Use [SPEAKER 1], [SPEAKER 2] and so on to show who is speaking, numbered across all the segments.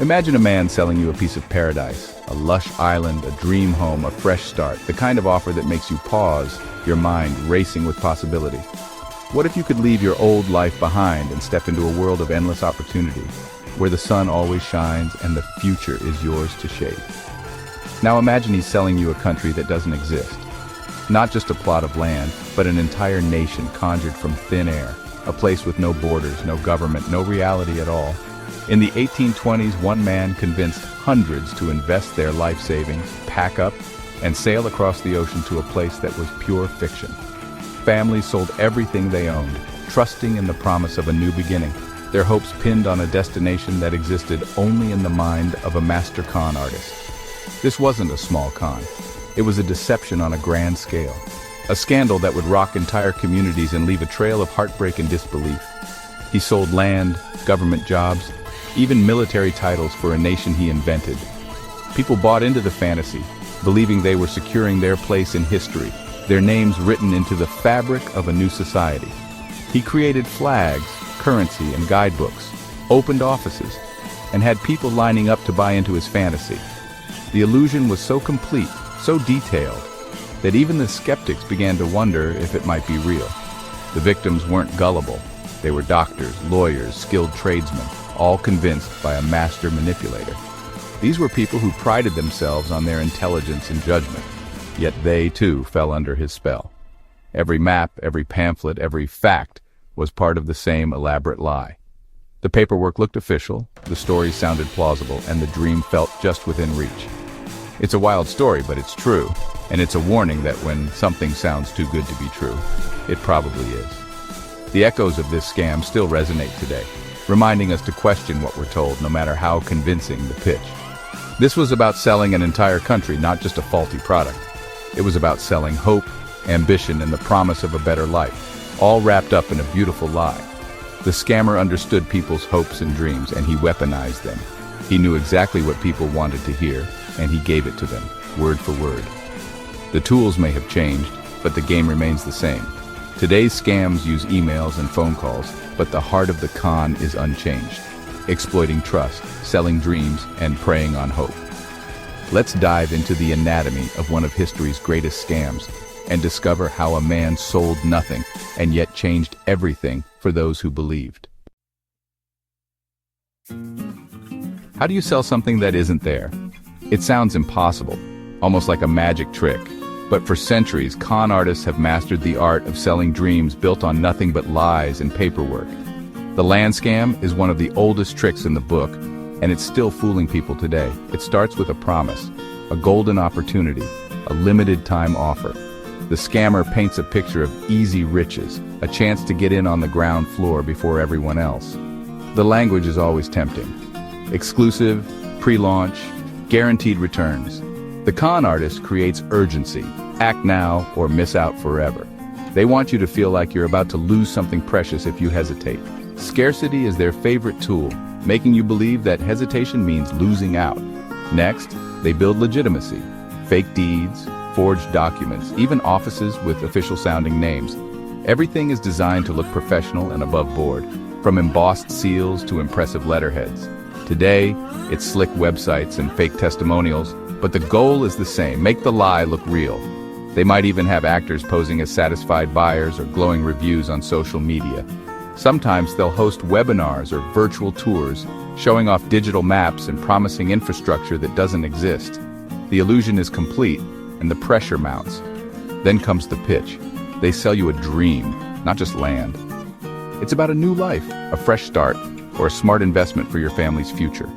[SPEAKER 1] Imagine a man selling you a piece of paradise, a lush island, a dream home, a fresh start, the kind of offer that makes you pause, your mind racing with possibility. What if you could leave your old life behind and step into a world of endless opportunity, where the sun always shines and the future is yours to shape? Now imagine he's selling you a country that doesn't exist. Not just a plot of land, but an entire nation conjured from thin air, a place with no borders, no government, no reality at all. In the 1820s, one man convinced hundreds to invest their life savings, pack up, and sail across the ocean to a place that was pure fiction. Families sold everything they owned, trusting in the promise of a new beginning, their hopes pinned on a destination that existed only in the mind of a master con artist. This wasn't a small con. It was a deception on a grand scale. A scandal that would rock entire communities and leave a trail of heartbreak and disbelief. He sold land, government jobs, even military titles for a nation he invented. People bought into the fantasy, believing they were securing their place in history, their names written into the fabric of a new society. He created flags, currency, and guidebooks, opened offices, and had people lining up to buy into his fantasy. The illusion was so complete, so detailed, that even the skeptics began to wonder if it might be real. The victims weren't gullible. They were doctors, lawyers, skilled tradesmen, all convinced by a master manipulator. These were people who prided themselves on their intelligence and judgment, yet they too fell under his spell. Every map, every pamphlet, every fact was part of the same elaborate lie. The paperwork looked official, the stories sounded plausible, and the dream felt just within reach. It's a wild story, but it's true, and it's a warning that when something sounds too good to be true, it probably is. The echoes of this scam still resonate today, reminding us to question what we're told, no matter how convincing the pitch. This was about selling an entire country, not just a faulty product. It was about selling hope, ambition, and the promise of a better life, all wrapped up in a beautiful lie. The scammer understood people's hopes and dreams, and he weaponized them. He knew exactly what people wanted to hear, and he gave it to them, word for word. The tools may have changed, but the game remains the same. Today's scams use emails and phone calls, but the heart of the con is unchanged, exploiting trust, selling dreams, and preying on hope. Let's dive into the anatomy of one of history's greatest scams and discover how a man sold nothing and yet changed everything for those who believed. How do you sell something that isn't there? It sounds impossible, almost like a magic trick. But for centuries, con artists have mastered the art of selling dreams built on nothing but lies and paperwork. The land scam is one of the oldest tricks in the book, and it's still fooling people today. It starts with a promise, a golden opportunity, a limited time offer. The scammer paints a picture of easy riches, a chance to get in on the ground floor before everyone else. The language is always tempting. Exclusive, pre-launch, guaranteed returns. The con artist creates urgency. Act now or miss out forever. They want you to feel like you're about to lose something precious if you hesitate. Scarcity is their favorite tool, making you believe that hesitation means losing out. Next, they build legitimacy. Fake deeds, forged documents, even offices with official-sounding names. Everything is designed to look professional and above board, from embossed seals to impressive letterheads. Today, it's slick websites and fake testimonials, but the goal is the same: make the lie look real. They might even have actors posing as satisfied buyers or glowing reviews on social media. Sometimes they'll host webinars or virtual tours, showing off digital maps and promising infrastructure that doesn't exist. The illusion is complete, and the pressure mounts. Then comes the pitch. They sell you a dream, not just land. It's about a new life, a fresh start, or a smart investment for your family's future.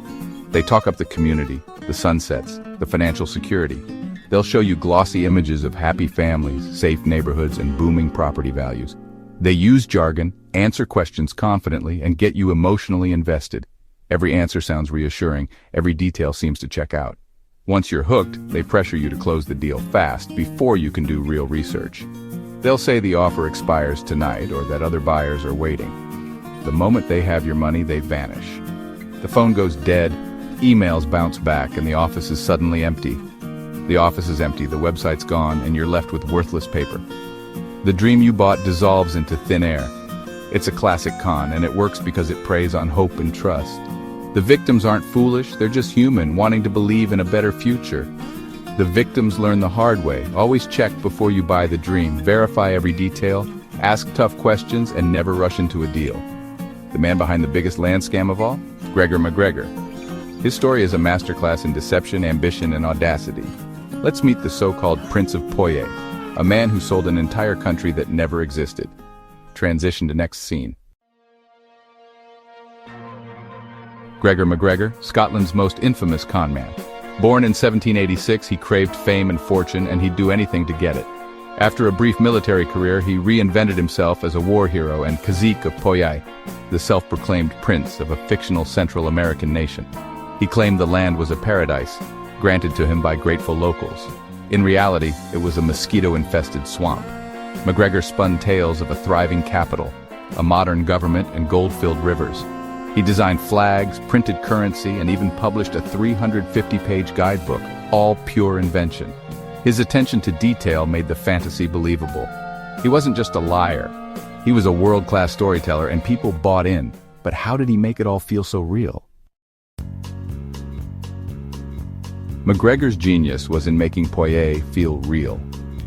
[SPEAKER 1] They talk up the community, the sunsets, the financial security. They'll show you glossy images of happy families, safe neighborhoods, and booming property values. They use jargon, answer questions confidently, and get you emotionally invested. Every answer sounds reassuring, every detail seems to check out. Once you're hooked, they pressure you to close the deal fast before you can do real research. They'll say the offer expires tonight or that other buyers are waiting. The moment they have your money, they vanish. The phone goes dead, emails bounce back, and the office is suddenly empty. The office is empty, the website's gone, and you're left with worthless paper. The dream you bought dissolves into thin air. It's a classic con, and it works because it preys on hope and trust. The victims aren't foolish, they're just human, wanting to believe in a better future. The victims learn the hard way. Always check before you buy the dream, verify every detail, ask tough questions, and never rush into a deal. The man behind the biggest land scam of all? Gregor McGregor. His story is a masterclass in deception, ambition, and audacity. Let's meet the so-called Prince of Poitiers, a man who sold an entire country that never existed. Transition to next scene. Gregor McGregor, Scotland's most infamous con man. Born in 1786, he craved fame and fortune, and he'd do anything to get it. After a brief military career, he reinvented himself as a war hero and cacique of Poitiers, the self-proclaimed prince of a fictional Central American nation. He claimed the land was a paradise, granted to him by grateful locals. In reality, it was a mosquito-infested swamp. McGregor spun tales of a thriving capital, a modern government, and gold-filled rivers. He designed flags, printed currency, and even published a 350-page guidebook, all pure invention. His attention to detail made the fantasy believable. He wasn't just a liar. He was a world-class storyteller, and people bought in. But how did he make it all feel so real? McGregor's genius was in making Poitiers feel real.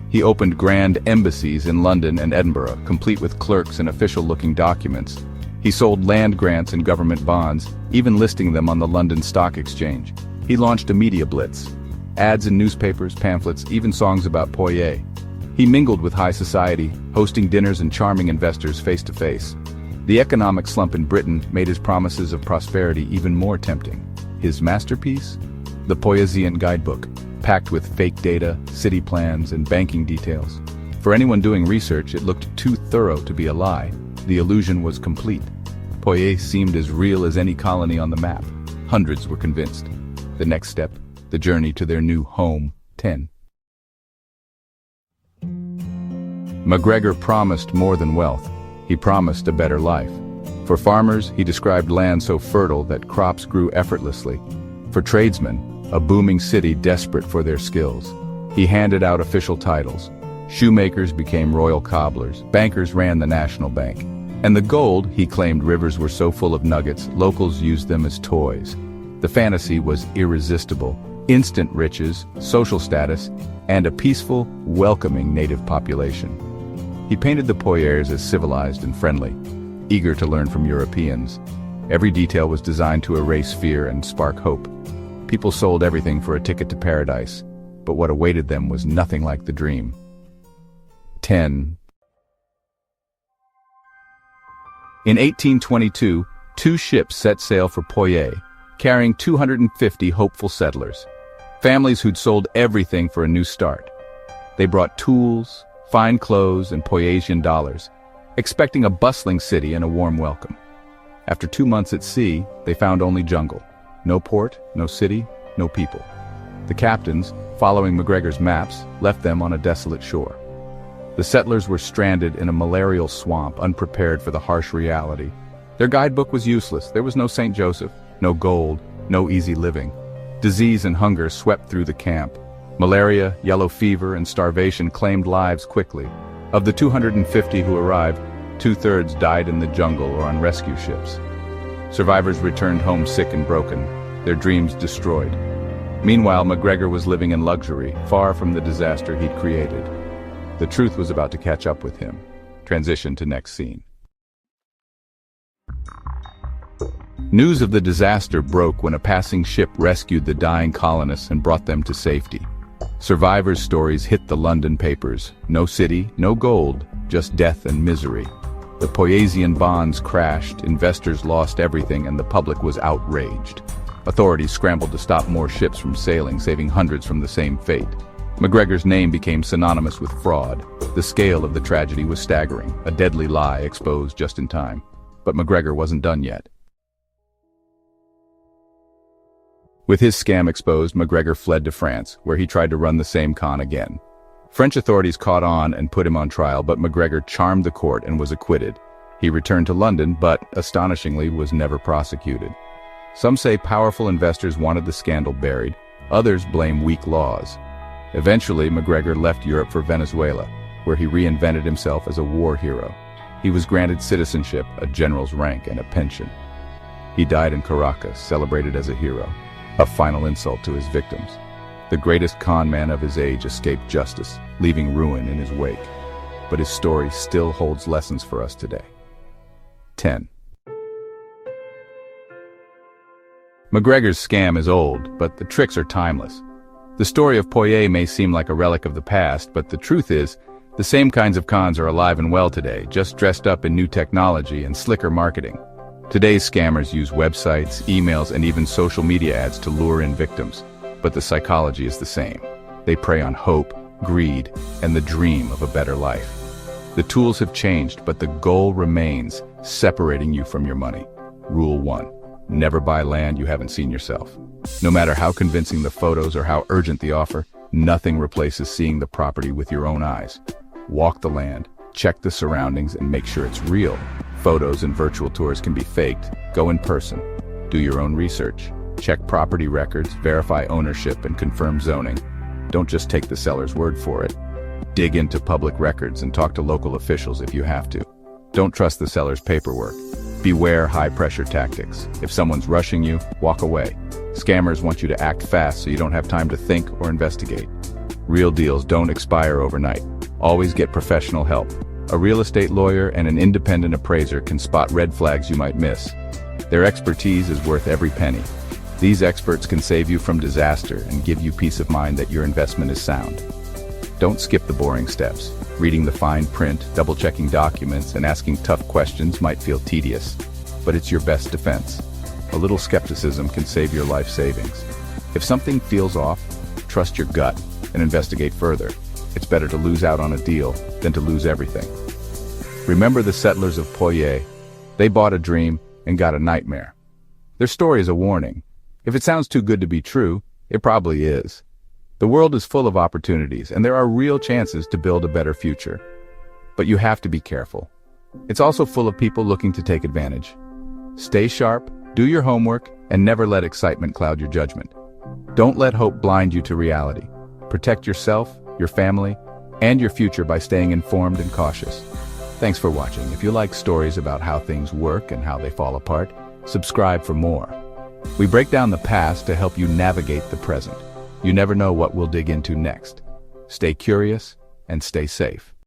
[SPEAKER 1] He opened grand embassies in London and Edinburgh, complete with clerks and official-looking documents. He sold land grants and government bonds, even listing them on the London Stock Exchange. He launched a media blitz. Ads in newspapers, pamphlets, even songs about Poitiers. He mingled with high society, hosting dinners and charming investors face-to-face. The economic slump in Britain made his promises of prosperity even more tempting. His masterpiece? The Poitiesian Guidebook, packed with fake data, city plans, and banking details. For anyone doing research, it looked too thorough to be a lie. The illusion was complete. Poitiers seemed as real as any colony on the map. Hundreds were convinced. The next step, the journey to their new home, 10. McGregor promised more than wealth. He promised a better life. For farmers, he described land so fertile that crops grew effortlessly. For tradesmen, a booming city desperate for their skills. He handed out official titles. Shoemakers became royal cobblers. Bankers ran the National Bank. And the gold, he claimed rivers were so full of nuggets, locals used them as toys. The fantasy was irresistible. Instant riches, social status, and a peaceful, welcoming native population. He painted the Poitiers as civilized and friendly, eager to learn from Europeans. Every detail was designed to erase fear and spark hope. People sold everything for a ticket to paradise, but what awaited them was nothing like the dream. 10. In 1822, 2 ships set sail for Poitiers, carrying 250 hopeful settlers. Families who'd sold everything for a new start. They brought tools, fine clothes, and Poitiesian dollars, expecting a bustling city and a warm welcome. After 2 months at sea, they found only jungle. No port, no city, no people. The captains, following McGregor's maps, left them on a desolate shore. The settlers were stranded in a malarial swamp, unprepared for the harsh reality. Their guidebook was useless. There was no St. Joseph, no gold, no easy living. Disease and hunger swept through the camp. Malaria, yellow fever, and starvation claimed lives quickly. Of the 250 who arrived, 2/3 died in the jungle or on rescue ships. Survivors returned home sick and broken, their dreams destroyed. Meanwhile, McGregor was living in luxury, far from the disaster he'd created. The truth was about to catch up with him. Transition to next scene. News of the disaster broke when a passing ship rescued the dying colonists and brought them to safety. Survivors' stories hit the London papers. No city, no gold, just death and misery. The Poitiesian bonds crashed, investors lost everything, and the public was outraged. Authorities scrambled to stop more ships from sailing, saving hundreds from the same fate. McGregor's name became synonymous with fraud. The scale of the tragedy was staggering, a deadly lie exposed just in time. But McGregor wasn't done yet. With his scam exposed, McGregor fled to France, where he tried to run the same con again. French authorities caught on and put him on trial, but McGregor charmed the court and was acquitted. He returned to London, but, astonishingly, was never prosecuted. Some say powerful investors wanted the scandal buried. Others blame weak laws. Eventually, McGregor left Europe for Venezuela, where he reinvented himself as a war hero. He was granted citizenship, a general's rank, and a pension. He died in Caracas, celebrated as a hero, a final insult to his victims. The greatest con man of his age escaped justice, leaving ruin in his wake. But his story still holds lessons for us today. 10. McGregor's scam is old, but the tricks are timeless. The story of Poyet may seem like a relic of the past, but the truth is, the same kinds of cons are alive and well today, just dressed up in new technology and slicker marketing. Today's scammers use websites, emails, and even social media ads to lure in victims. But the psychology is the same. They prey on hope, greed, and the dream of a better life. The tools have changed, but the goal remains, separating you from your money. Rule 1. Never buy land you haven't seen yourself. No matter how convincing the photos or how urgent the offer, nothing replaces seeing the property with your own eyes. Walk the land, check the surroundings, and make sure it's real. Photos and virtual tours can be faked. Go in person. Do your own research. Check property records, verify ownership, and confirm zoning. Don't just take the seller's word for it. Dig into public records and talk to local officials if you have to. Don't trust the seller's paperwork. Beware high-pressure tactics. If someone's rushing you, walk away. Scammers want you to act fast so you don't have time to think or investigate. Real deals don't expire overnight. Always get professional help. A real estate lawyer and an independent appraiser can spot red flags you might miss. Their expertise is worth every penny. These experts can save you from disaster and give you peace of mind that your investment is sound. Don't skip the boring steps. Reading the fine print, double-checking documents, and asking tough questions might feel tedious, but it's your best defense. A little skepticism can save your life savings. If something feels off, trust your gut and investigate further. It's better to lose out on a deal than to lose everything. Remember the settlers of Poyet. They bought a dream and got a nightmare. Their story is a warning. If it sounds too good to be true, it probably is. The world is full of opportunities, and there are real chances to build a better future. But you have to be careful. It's also full of people looking to take advantage. Stay sharp, do your homework, and never let excitement cloud your judgment. Don't let hope blind you to reality. Protect yourself, your family, and your future by staying informed and cautious. Thanks for watching. If you like stories about how things work and how they fall apart, subscribe for more. We break down the past to help you navigate the present. You never know what we'll dig into next. Stay curious and stay safe.